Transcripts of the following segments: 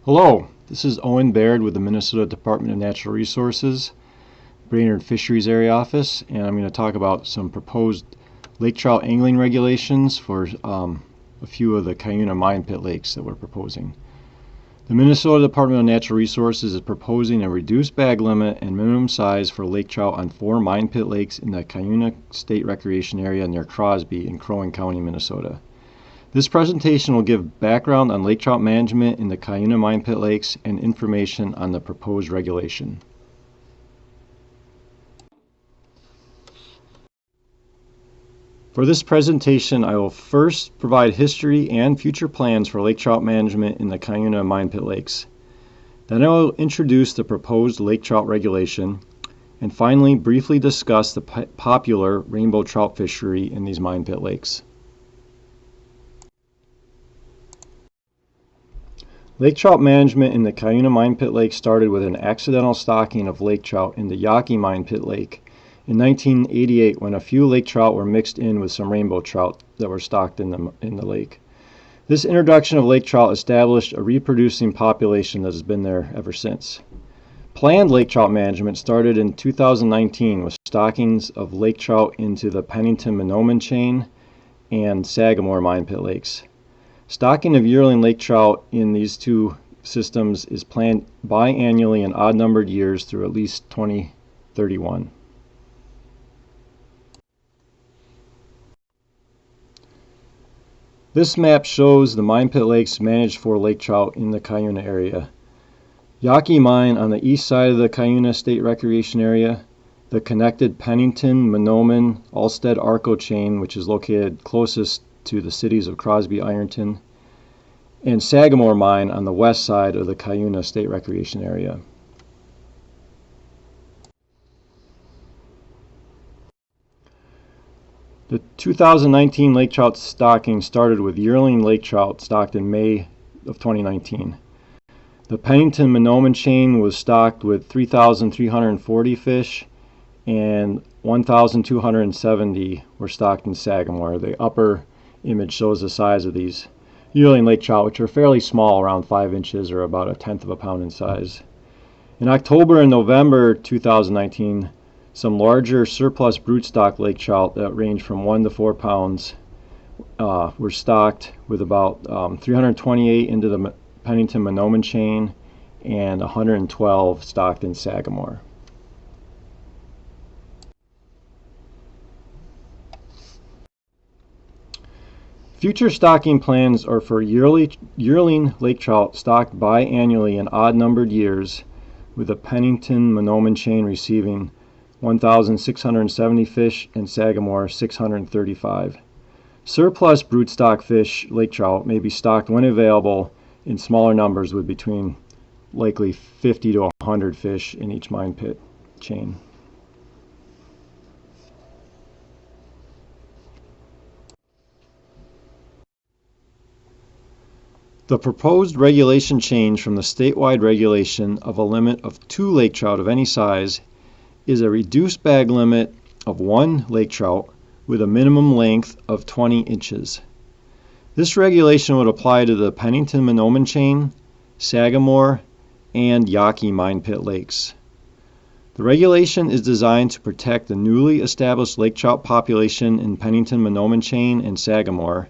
Hello, this is Owen Baird with the Minnesota Department of Natural Resources, Brainerd Fisheries Area Office, and I'm going to talk about some proposed lake trout angling regulations for a few of the Cuyuna Mine Pit Lakes that we're proposing. The Minnesota Department of Natural Resources is proposing a reduced bag limit and minimum size for lake trout on 4 mine pit lakes in the Cuyuna State Recreation area near Crosby in Crow Wing County, Minnesota. This presentation will give background on lake trout management in the Cuyuna Mine Pit Lakes and information on the proposed regulation. For this presentation, I will first provide history and future plans for lake trout management in the Cuyuna Mine Pit Lakes. Then I will introduce the proposed lake trout regulation, and finally briefly discuss the popular rainbow trout fishery in these mine pit lakes. Lake trout management in the Cuyuna Mine Pit Lake started with an accidental stocking of lake trout in the Yaqui Mine Pit Lake in 1988 when a few lake trout were mixed in with some rainbow trout that were stocked in the lake. This introduction of lake trout established a reproducing population that has been there ever since. Planned lake trout management started in 2019 with stockings of lake trout into the Pennington-Mahnomen chain and Sagamore Mine Pit Lakes. Stocking of yearling lake trout in these two systems is planned biannually in odd-numbered years through at least 2031. This map shows the mine pit lakes managed for lake trout in the Cuyuna area. Yaqui Mine on the east side of the Cuyuna State Recreation area, the connected Pennington-Mahnomen Alstead-Arco chain, which is located closest to the cities of Crosby, Ironton, and Sagamore Mine on the west side of the Cuyuna State Recreation area. The 2019 lake trout stocking started with yearling lake trout stocked in May of 2019. The Pennington-Mahnomen chain was stocked with 3,340 fish and 1,270 were stocked in Sagamore. The upper image shows the size of these yearling lake trout, which are fairly small, around 5 inches or about 1/10 of a pound in size. In October and November 2019, some larger surplus broodstock lake trout that range from 1 to 4 pounds were stocked with about 328 into the Pennington-Mahnomen chain and 112 stocked in Sagamore. Future stocking plans are for yearling lake trout stocked biannually in odd-numbered years, with the Pennington-Mahnomen chain receiving 1,670 fish and Sagamore 635. Surplus broodstock fish lake trout may be stocked when available in smaller numbers with between likely 50 to 100 fish in each mine pit chain. The proposed regulation change from the statewide regulation of a limit of 2 lake trout of any size is a reduced bag limit of 1 lake trout with a minimum length of 20 inches. This regulation would apply to the Pennington-Mahnomen chain, Sagamore, and Yaqui Mine Pit Lakes. The regulation is designed to protect the newly established lake trout population in Pennington-Mahnomen chain and Sagamore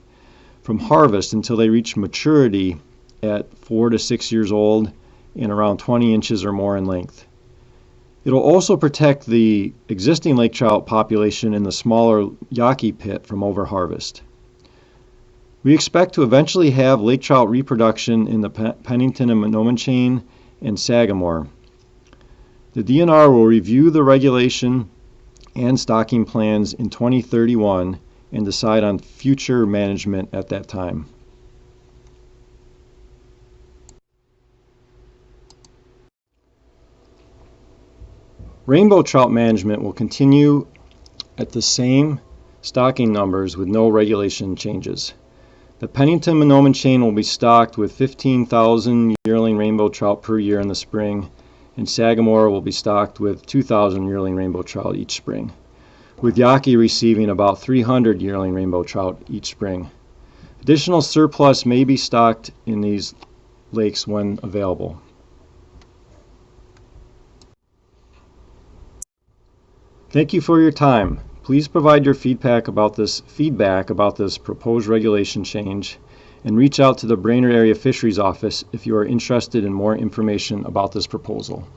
from harvest until they reach maturity at 4 to 6 years old and around 20 inches or more in length. It will also protect the existing lake trout population in the smaller Yaqui pit from overharvest. We expect to eventually have lake trout reproduction in the Pennington and Mahnomen chain and Sagamore. The DNR will review the regulation and stocking plans in 2031 and decide on future management at that time. Rainbow trout management will continue at the same stocking numbers with no regulation changes. The Pennington-Mahnomen chain will be stocked with 15,000 yearling rainbow trout per year in the spring, and Sagamore will be stocked with 2,000 yearling rainbow trout each spring, with Yaqui receiving about 300 yearling rainbow trout each spring. Additional surplus may be stocked in these lakes when available. Thank you for your time. Please provide your feedback about this proposed regulation change, and reach out to the Brainerd Area Fisheries Office if you are interested in more information about this proposal.